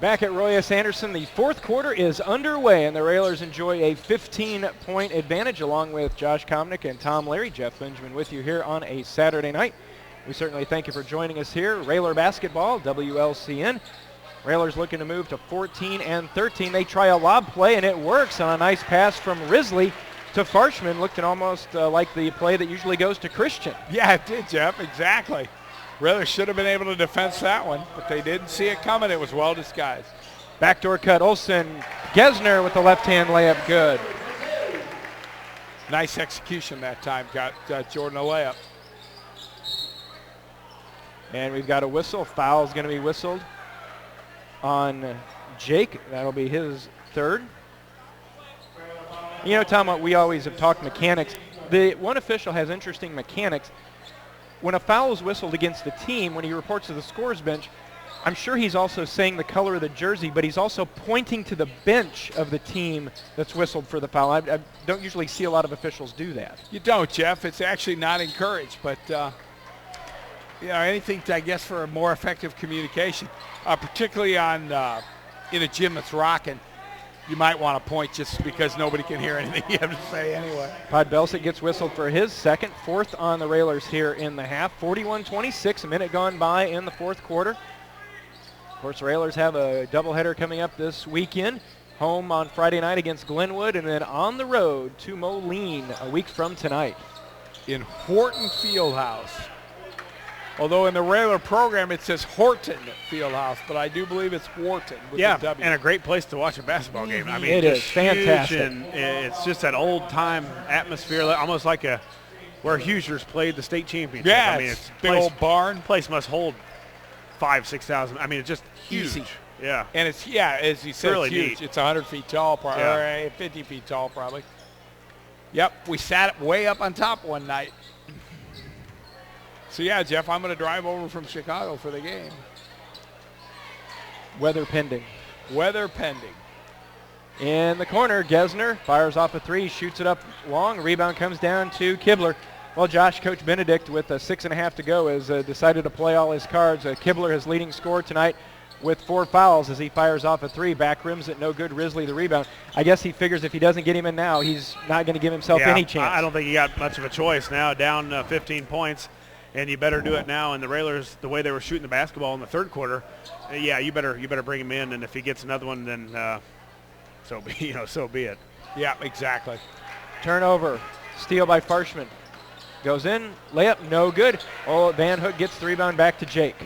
Back at Roy S. Anderson, the fourth quarter is underway, and the Railers enjoy a 15-point advantage along with Josh Komnick and Tom Larey. Jeff Benjamin with you here on a Saturday night. We certainly thank you for joining us here. Railer basketball, WLCN. Railers looking to move to 14-13. They try a lob play, and it works on a nice pass from Risley to Farshman. Looked almost like the play that usually goes to Christian. Yeah, it did, Jeff, exactly. Railers should have been able to defense that one, but they didn't see it coming. It was well disguised. Backdoor cut, Olsen. Gesner with the left-hand layup, good. Nice execution that time, got Jordan a layup. And we've got a whistle. Foul's going to be whistled on Jake. That'll be his third. You know, Tom, we always have talked mechanics. The one official has interesting mechanics. When a foul is whistled against the team, when he reports to the scores bench, I'm sure he's also saying the color of the jersey, but he's also pointing to the bench of the team that's whistled for the foul. I don't usually see a lot of officials do that. You don't, Jeff. It's actually not encouraged, but you know, anything, I guess, for a more effective communication, particularly on in a gym that's rocking. You might want to point just because nobody can hear anything you have to say anyway. Podbelsic gets whistled for his second, fourth on the Railers here in the half. 41-26, a minute gone by in the fourth quarter. Of course, the Railers have a doubleheader coming up this weekend. Home on Friday night against Glenwood, and then on the road to Moline a week from tonight. In Horton Fieldhouse. Although in the Railer program it says Horton Fieldhouse, but I do believe it's Wharton with the W. And a great place to watch a basketball game. I mean, it is fantastic. And it's just that old-time atmosphere, almost like where Hoosiers played the state championship. Yeah, I mean, it's big old barn. Place must hold 5,000-6,000. I mean, it's just huge. Easy. Yeah. And it's, as you said, really it's huge. neat. It's 100 feet tall, probably, or 50 feet tall probably. Yep, we sat way up on top one night. So, yeah, Jeff, I'm going to drive over from Chicago for the game. Weather pending. Weather pending. In the corner, Gesner fires off a three, shoots it up long. Rebound comes down to Kibler. Well, Josh, Coach Benedict, with 6.5 to go, has decided to play all his cards. Kibler, his leading scorer tonight, with 4 fouls as he fires off a three. Back rims it, no good. Risley the rebound. I guess he figures if he doesn't get him in now, he's not going to give himself any chance. I don't think he got much of a choice now, down 15 points. And you better do it now. And the Railers, the way they were shooting the basketball in the third quarter, you better bring him in. And if he gets another one, then so be it. Yeah, exactly. Turnover, steal by Farshman. Goes in, layup, no good. Oh, Van Hook gets the rebound back to Jake.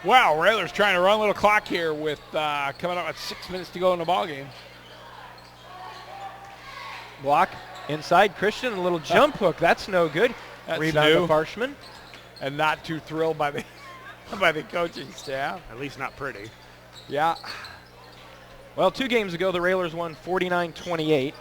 Wow, Railers trying to run a little clock here with coming up at 6 minutes to go in the ballgame. Block. Inside, Christian, a little jump hook. That's no good. That's rebound new. to Farshman. And not too thrilled by the by the coaching staff. At least not pretty. Yeah. Well, 2 games ago, the Railers won 49-28.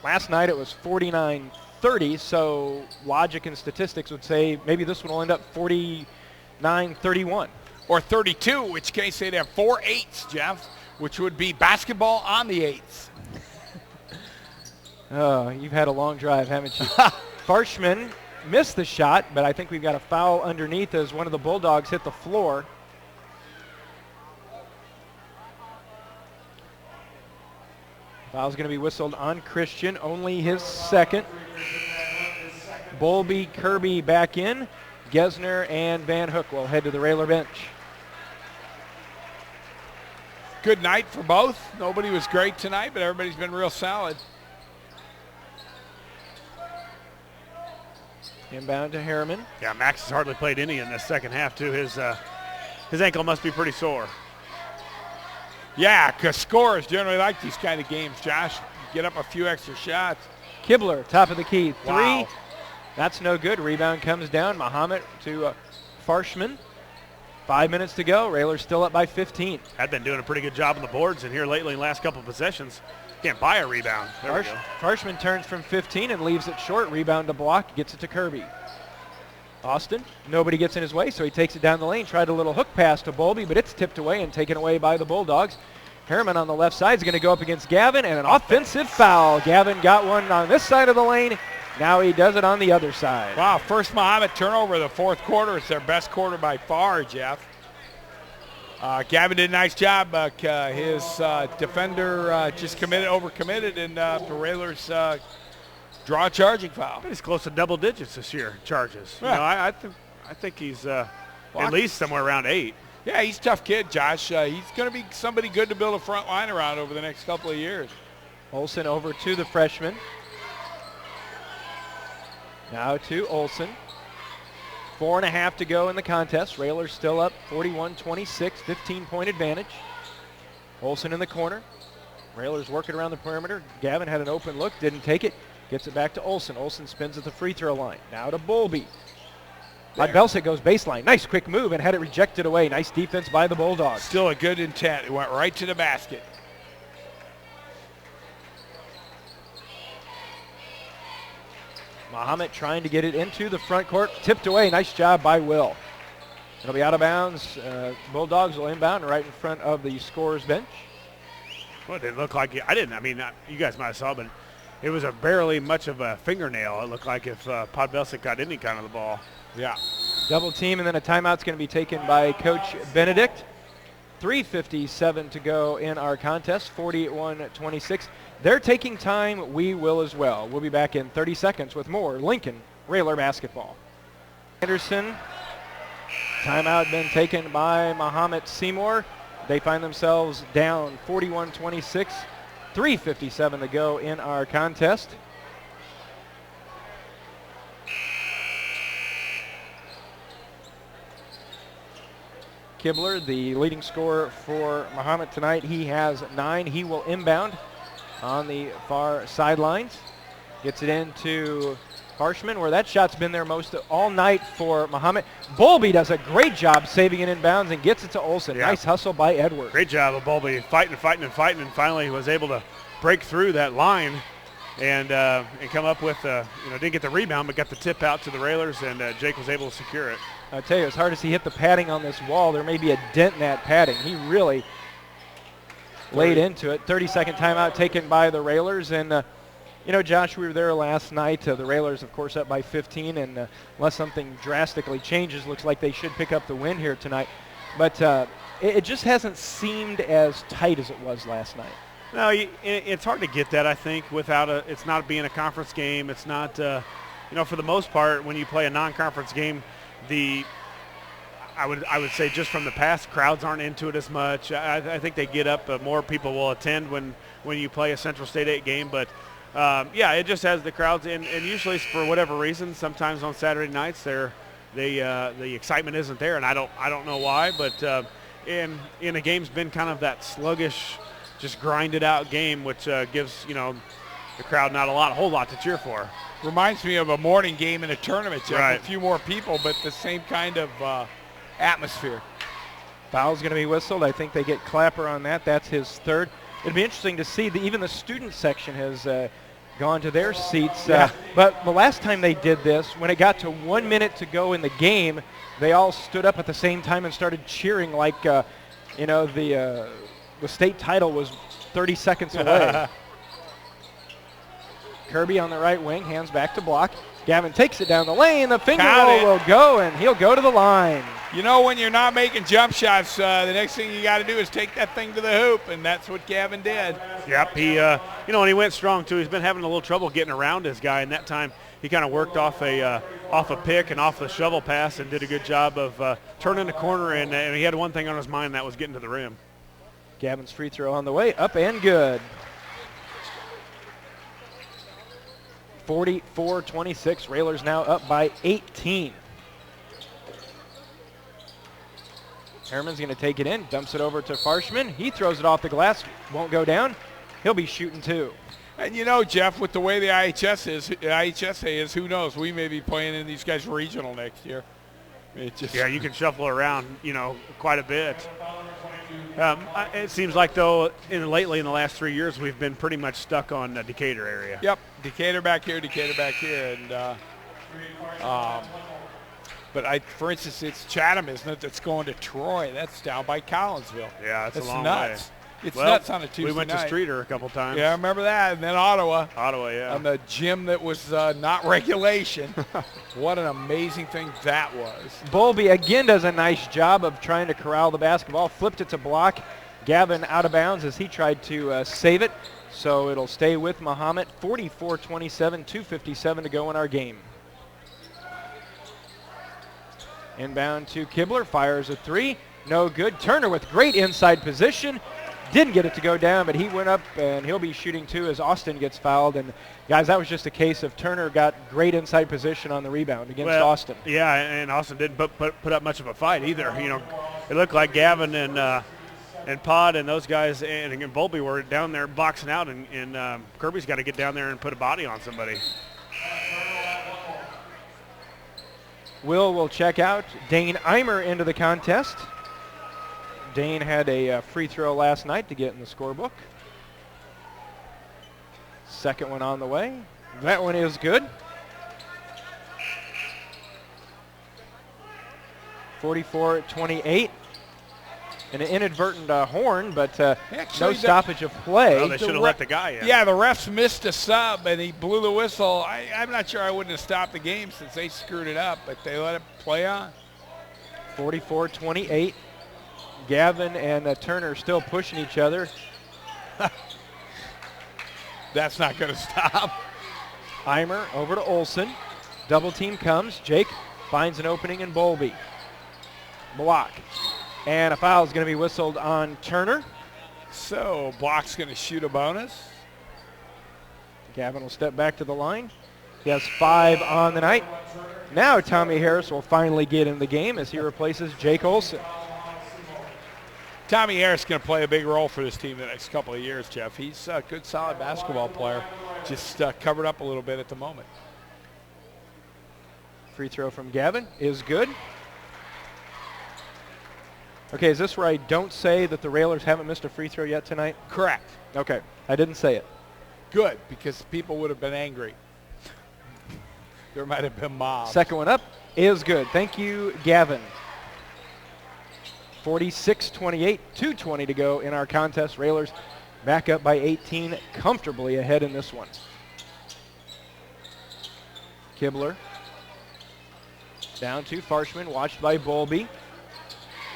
Last night, it was 49-30, so logic and statistics would say maybe this one will end up 49-31. Or 32, in which case they'd have 4 eights, Jeff, which would be basketball on the eights. Oh, you've had a long drive, haven't you? Farshman missed the shot, but I think we've got a foul underneath as one of the Bulldogs hit the floor. Foul's going to be whistled on Christian, only his second. Bolby, Kirby back in. Gesner and Van Hook will head to the Railer bench. Good night for both. Nobody was great tonight, but everybody's been real solid. Inbound to Harriman. Yeah, Max has hardly played any in this second half, too. His ankle must be pretty sore. Yeah, because scorers generally like these kind of games, Josh. Get up a few extra shots. Kibler, top of the key. 3. Wow. That's no good. Rebound comes down. Mahomet to Farshman. 5 minutes to go. Railers still up by 15. Had been doing a pretty good job on the boards in here lately in the last couple of possessions. Can't buy a rebound. There we go. Farshman turns from 15 and leaves it short. Rebound to block. Gets it to Kirby. Austin, nobody gets in his way, so he takes it down the lane. Tried a little hook pass to Bolby, but it's tipped away and taken away by the Bulldogs. Harriman on the left side is going to go up against Gavin, and an offensive foul. Gavin got one on this side of the lane. Now he does it on the other side. Wow, first Mahomet turnover of the fourth quarter. It's their best quarter by far, Jeff. Gavin did a nice job. His defender just overcommitted, and the Railers draw a charging foul. He's close to double digits this year, charges. Yeah. You know, I think he's at least somewhere around 8. Yeah, he's a tough kid, Josh. He's going to be somebody good to build a front line around over the next couple of years. Olsen over to the freshman. Now to Olsen. 4.5 to go in the contest. Railers still up 41-26, 15-point advantage. Olsen in the corner. Railers working around the perimeter. Gavin had an open look, didn't take it. Gets it back to Olsen. Olsen spins at the free throw line. Now to Bolby. Belsic goes baseline. Nice quick move and had it rejected away. Nice defense by the Bulldogs. Still a good intent. It went right to the basket. Mahomet trying to get it into the front court. Tipped away. Nice job by Will. It'll be out of bounds. Bulldogs will inbound right in front of the scorer's bench. Well, it didn't look like it. You guys might have saw, but it was barely much of a fingernail. It looked like if Podbelsic got any kind of the ball. Yeah. Double team, and then a timeout's going to be taken by Coach Benedict. 3:57 to go in our contest, 41-26. They're taking time. We will as well. We'll be back in 30 seconds with more Lincoln Railer basketball. Anderson, timeout been taken by Mahomet-Seymour. They find themselves down 41-26. 3:57 to go in our contest. Kibler, the leading scorer for Mahomet tonight, he has 9. He will inbound on the far sidelines. Gets it into Harshman, where that shot's been there most all night for Mahomet. Bolby does a great job saving it inbounds and gets it to Olsen. Yeah. Nice hustle by Edwards. Great job of Bolby fighting, and finally was able to break through that line and come up with, didn't get the rebound, but got the tip out to the Railers, and Jake was able to secure it. I tell you, as hard as he hit the padding on this wall, there may be a dent in that padding. He really laid into it. 30-second timeout taken by the Railers. And, Josh, we were there last night. The Railers, of course, up by 15. And unless something drastically changes, looks like they should pick up the win here tonight. But it just hasn't seemed as tight as it was last night. No, it's hard to get that, I think, without it's not being a conference game. It's not, for the most part, when you play a non-conference game, I would say just from the past, crowds aren't into it as much. I think they get up. More people will attend when you play a Central State 8 game. But, it just has the crowds. And usually for whatever reason, sometimes on Saturday nights, the excitement isn't there. And I don't know why. But in a game's been kind of that sluggish, just grinded out game, which gives, the crowd not a whole lot to cheer for. Reminds me of a morning game in a tournament, Jeff. Right. A few more people, but the same kind of atmosphere. Foul's going to be whistled. I think they get Clapper on that. That's his third. It'd be interesting to see that even the student section has gone to their seats. Yeah. But the last time they did this, when it got to 1 minute to go in the game, they all stood up at the same time and started cheering like, the state title was 30 seconds away. Kirby on the right wing, hands back to block. Gavin takes it down the lane. The finger roll will go, and he'll go to the line. When you're not making jump shots, the next thing you got to do is take that thing to the hoop, and that's what Gavin did. Yep, he, and he went strong too. He's been having a little trouble getting around his guy, and that time he kind of worked off a pick and off the shovel pass and did a good job of turning the corner, and he had one thing on his mind, and that was getting to the rim. Gavin's free throw on the way, up and good. 44-26. Railers now up by 18. Herman's going to take it in, dumps it over to Farshman. He throws it off the glass, won't go down. He'll be shooting two. And Jeff, with the way the IHSA is, who knows? We may be playing in these guys regional next year. You can shuffle around, quite a bit. It seems like, though, lately in the last 3 years, we've been pretty much stuck on the Decatur area. Yep, Decatur back here, and but for instance, it's Chatham, isn't it? That's going to Troy. That's down by Collinsville. Yeah, that's a long nuts. way. It's Well, nuts on a Tuesday we went night. to Streeter a couple times. Yeah, I remember that. And then Ottawa. Ottawa, yeah. On the gym that was not regulation. What an amazing thing that was. Bowlby again does a nice job of trying to corral the basketball. Flipped it to block. Gavin out of bounds as he tried to save it. So it'll stay with Mahomet. 44-27, 2:57 to go in our game. Inbound to Kibler, fires a three. No good. Turner with great inside position. Didn't get it to go down, but he went up, and he'll be shooting two as Austin gets fouled. And, guys, that was just a case of Turner got great inside position on the rebound against Austin. Yeah, and Austin didn't put up much of a fight either. You know, it looked like Gavin and Pod and those guys and again Bowlby were down there boxing out, and Kirby's got to get down there and put a body on somebody. Will check out Dane Eimer into the contest. Dane had a free throw last night to get in the scorebook. Second one on the way. That one is good. 44-28. An inadvertent horn, but no stoppage of play. Well, they should have let the guy in. Yeah, the refs missed a sub, and he blew the whistle. I'm not sure I wouldn't have stopped the game since they screwed it up, but they let it play on. 44-28. Gavin and Turner still pushing each other. That's not going to stop. Eimer over to Olsen. Double team comes. Jake finds an opening in Bowlby. Block. And a foul is going to be whistled on Turner. So Block's going to shoot a bonus. Gavin will step back to the line. He has 5 on the night. Now Tommy Harris will finally get in the game as he replaces Jake Olsen. Tommy Harris is going to play a big role for this team the next couple of years, Jeff. He's a good, solid basketball player. Just covered up a little bit at the moment. Free throw from Gavin is good. Okay, is this where I don't say that the Railers haven't missed a free throw yet tonight? Correct. Okay, I didn't say it. Good, because people would have been angry. There might have been mobs. Second one up is good. Thank you, Gavin. 46-28, 2:20 to go in our contest. Railers back up by 18, comfortably ahead in this one. Kibler down to Farshman, watched by Bowlby.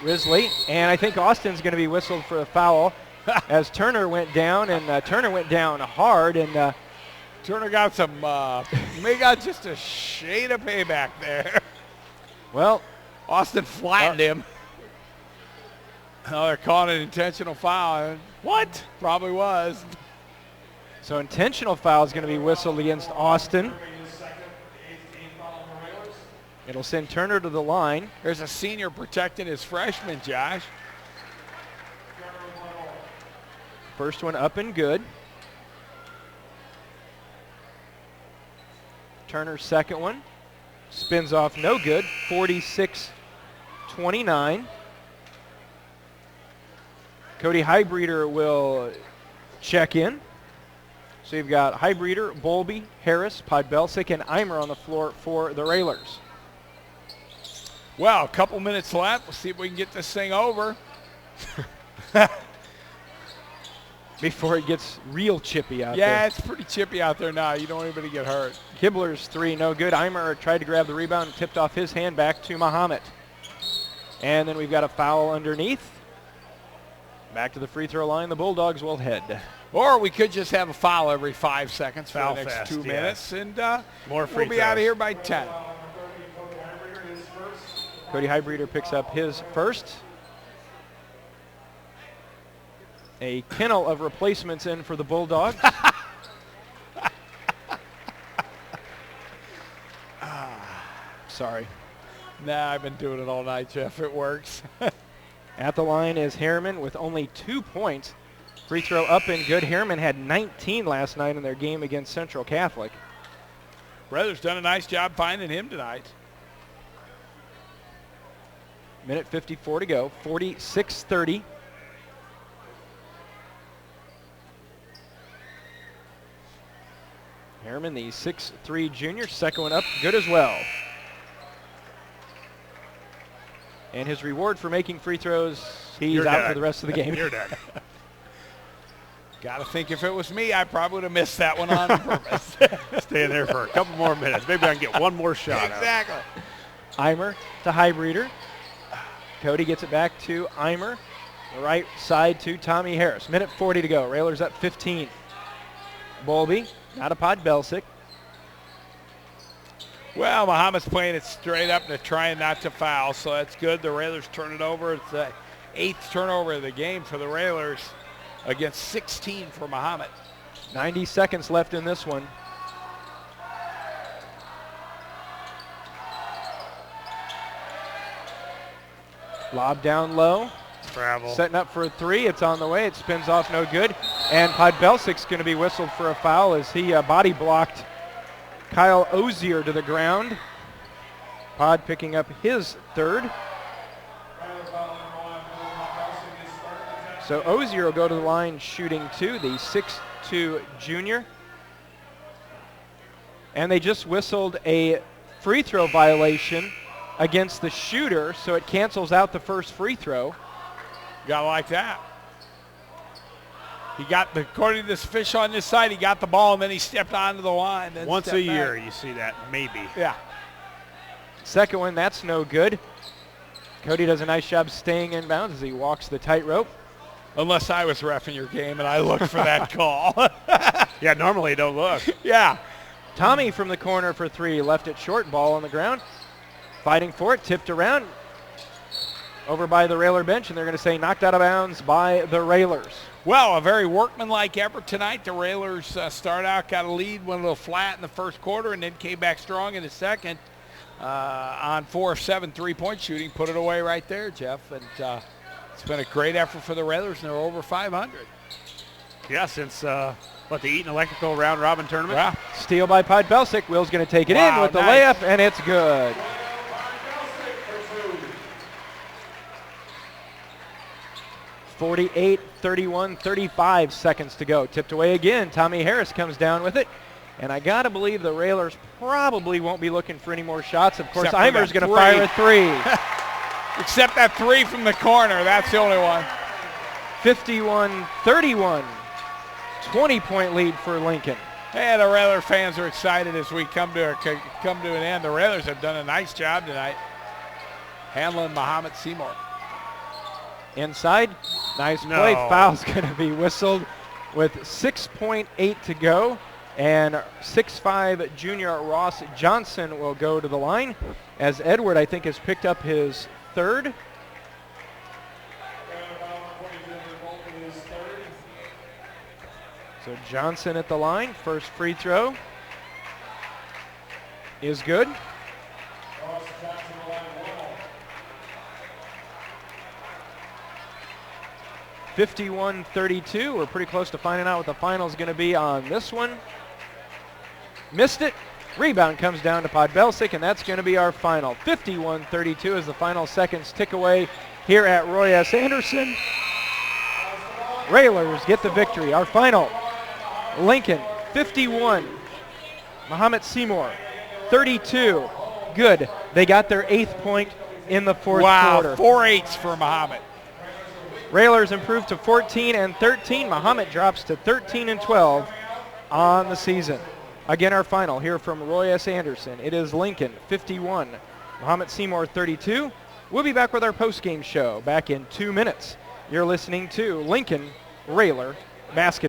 Risley, and I think Austin's going to be whistled for a foul as Turner went down, and Turner went down hard, and Turner got some, may got just a shade of payback there. Well, Austin flattened him. Oh, they're calling an intentional foul. What? Probably was. So intentional foul is going to be whistled against Austin. It'll send Turner to the line. There's a senior protecting his freshman, Josh. First one up and good. Turner's second one. Spins off no good. 46-29. Cody Highbreeder will check in. So you've got Highbreeder, Bowlby, Harris, Podbelsic, and Eimer on the floor for the Railers. Well, a couple minutes left. We'll see if we can get this thing over. Before it gets real chippy out there. Yeah, it's pretty chippy out there now. You don't want anybody to get hurt. Kibler's three, no good. Eimer tried to grab the rebound and tipped off his hand back to Mahomet. And then we've got a foul underneath. Back to the free throw line. The Bulldogs will head. Or we could just have a foul every 5 seconds for Foul the next fast, 2 minutes. And more free we'll be out of throws. here by 10. Cody Highbreeder picks up his first. A kennel of replacements in for the Bulldogs. Sorry. Nah, I've been doing it all night, Jeff. It works. At the line is Harriman with only 2 points. Free throw up and good. Harriman had 19 last night in their game against Central Catholic. Brother's done a nice job finding him tonight. Minute 54 to go. 46-30. Harriman, the 6'3" junior. Second one up, good as well. And his reward for making free throws, he's You're out done. for the rest of the game. You're done. Got to think if it was me, I probably would have missed that one on purpose. Stay in there for a couple more minutes. Maybe I can get one more shot. Exactly. Eimer to Highbreeder. Cody gets it back to Eimer. The right side to Tommy Harris. Minute 40 to go. Railers up 15. Bowlby, now to Podbelsic. Well, Mahomet's playing it straight up and they're trying not to foul, so that's good. The Railers turn it over. It's the 8th turnover of the game for the Railers against 16 for Mahomet. 90 seconds left in this one. Lob down low. Travel. Setting up for a 3. It's on the way. It spins off no good. And Podbelsic's going to be whistled for a foul as he body blocked Kyle Ozier to the ground. Pod picking up his 3rd. So Ozier will go to the line shooting 2, the 6'2" junior. And they just whistled a free throw violation against the shooter, so it cancels out the first free throw. Got like that. He got, according to this official on this side, he got the ball and then he stepped onto the line. Once a year you see that, maybe. Yeah. Second one, that's no good. Cody does a nice job staying in bounds as he walks the tightrope. Unless I was reffing your game and I looked for that call. Yeah, normally you don't look. Yeah. Tommy from the corner for 3, left it short, ball on the ground. Fighting for it, tipped around. Over by the Railer bench, and they're going to say knocked out of bounds by the Railers. Well, a very workmanlike effort tonight. The Railers start out, got a lead, went a little flat in the first quarter, and then came back strong in the second on 4 of 7 3-point shooting. Put it away right there, Jeff. And it's been a great effort for the Railers, and they're over 500. Yeah, since, the Eaton Electrical round robin tournament. Yeah. Steal by Podbelsic. Will's going to take it in with the nice layup, and it's good. 48, 31, 35 seconds to go. Tipped away again. Tommy Harris comes down with it. And I got to believe the Railers probably won't be looking for any more shots. Of course, Eimer's going to fire a 3. Except that 3 from the corner. That's the only one. 51-31. 20-point lead for Lincoln. Hey, the Railer fans are excited as we come to an end. The Railers have done a nice job tonight handling Mahomet-Seymour. Inside, nice play. Foul's going to be whistled with 6.8 to go. And 6'5" junior Ross Johnson will go to the line as Edward, I think, has picked up his 3rd. So Johnson at the line. First free throw is good. 51-32. We're pretty close to finding out what the final is going to be on this one. Missed it. Rebound comes down to Podbelsic, and that's going to be our final. 51-32 as the final seconds tick away here at Roy S. Anderson. Railers get the victory. Our final, Lincoln 51, Mahomet-Seymour 32. Good. They got their 8th point in the fourth quarter. Wow, 4 8s for Mahomet. Railers improved to 14-13. Mahomet drops to 13-12 on the season. Again, our final here from Roy S. Anderson. It is Lincoln 51, Mahomet-Seymour 32. We'll be back with our postgame show back in 2 minutes. You're listening to Lincoln Railer Basketball.